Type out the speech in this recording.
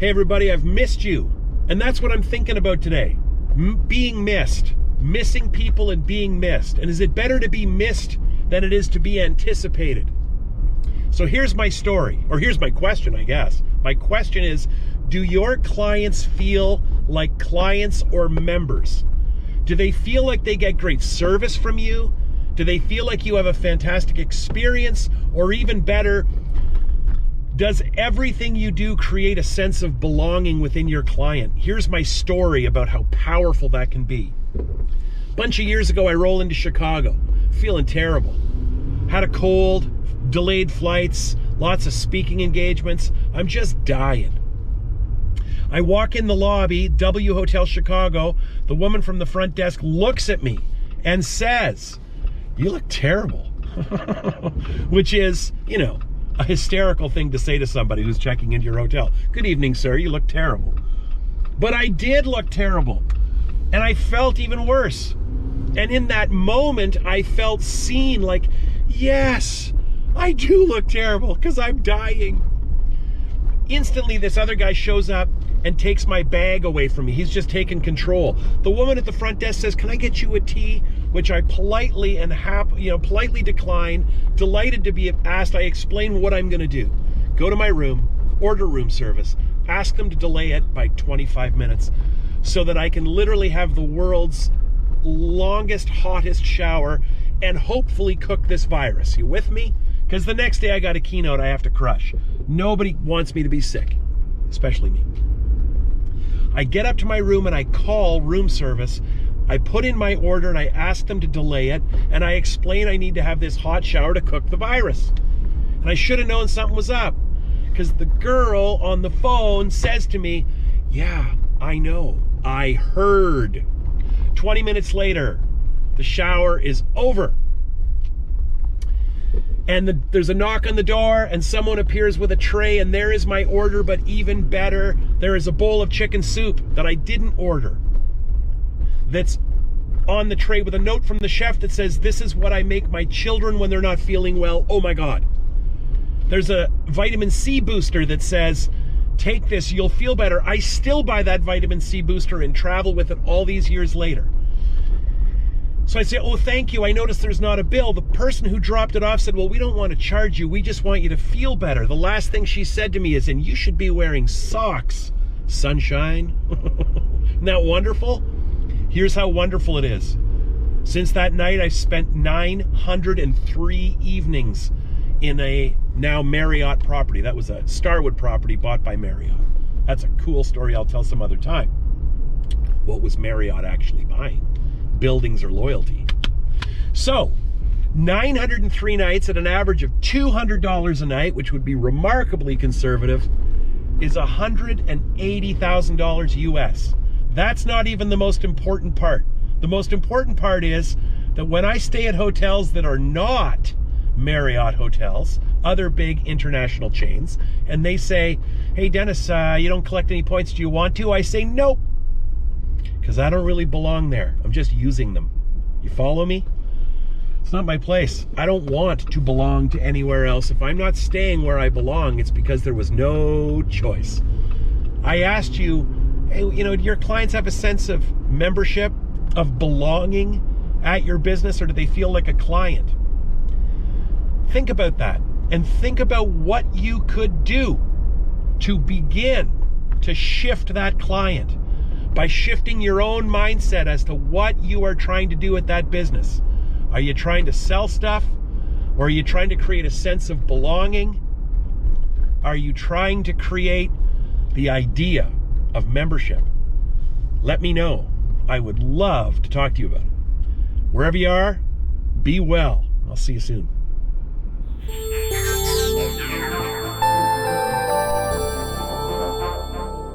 Hey everybody, I've missed you. And that's what I'm thinking about today. Being missed. Missing people and being missed. And is it better to be missed than it is to be anticipated? So here's my story, or here's my question, I guess. My question is, do your clients feel like clients or members? Do they feel like they get great service from you? Do they feel like you have a fantastic experience? Or even better, does everything you do create a sense of belonging within your client? Here's my story about how powerful that can be. A bunch of years ago, I roll into Chicago, feeling terrible. Had a cold, delayed flights, lots of speaking engagements. I'm just dying. I walk in the lobby, W Hotel Chicago. The woman from the front desk looks at me and says, "You look terrible," which is, you know, a hysterical thing to say to somebody who's checking into your hotel. "Good evening, sir. You look terrible." But I did look terrible, and I felt even worse. And in that moment, I felt seen, like, yes, I do look terrible because I'm dying. Instantly, this other guy shows up and takes my bag away from me. He's just taken control. The woman at the front desk says, "Can I get you a tea?" Which I politely and politely decline. Delighted to be asked. I explain what I'm going to do. Go to my room, order room service, ask them to delay it by 25 minutes so that I can literally have the world's longest, hottest shower and hopefully cook this virus. You with me? Because the next day I got a keynote I have to crush. Nobody wants me to be sick, especially me. I get up to my room and I call room service. I put in my order and I ask them to delay it, and I explain I need to have this hot shower to cook the virus. And I should have known something was up, because the girl on the phone says to me, "Yeah, I know, I heard." 20 minutes later, the shower is over. And there's a knock on the door, and someone appears with a tray, and there is my order, but even better, there is a bowl of chicken soup that I didn't order, that's on the tray with a note from the chef that says, "This is what I make my children when they're not feeling well." Oh my God. There's a vitamin C booster that says, "Take this, you'll feel better." I still buy that vitamin C booster and travel with it all these years later. So I say, "Oh, thank you. I noticed there's not a bill." The person who dropped it off said, "Well, we don't want to charge you. We just want you to feel better." The last thing she said to me is, "And you should be wearing socks, sunshine." Isn't that wonderful? Here's how wonderful it is. Since that night, I've spent 903 evenings in a now Marriott property. That was a Starwood property bought by Marriott. That's a cool story I'll tell some other time. What was Marriott actually buying? Buildings or loyalty? So, 903 nights at an average of $200 a night, which would be remarkably conservative, is $180,000 US. That's not even the most important part. The most important part is that when I stay at hotels that are not Marriott hotels, other big international chains, and they say, "Hey Dennis, you don't collect any points, do you want to?" I say, "Nope," because I don't really belong there. I'm just using them. You follow me? It's not my place. I don't want to belong to anywhere else. If I'm not staying where I belong, it's because there was no choice. I asked you, hey, do your clients have a sense of membership, of belonging at your business, or do they feel like a client? Think about that, and think about what you could do to begin to shift that client by shifting your own mindset as to what you are trying to do at that business. Are you trying to sell stuff? Or are you trying to create a sense of belonging? Are you trying to create the idea of membership? Let me know. I would love to talk to you about it. Wherever you are, be well. I'll see you soon.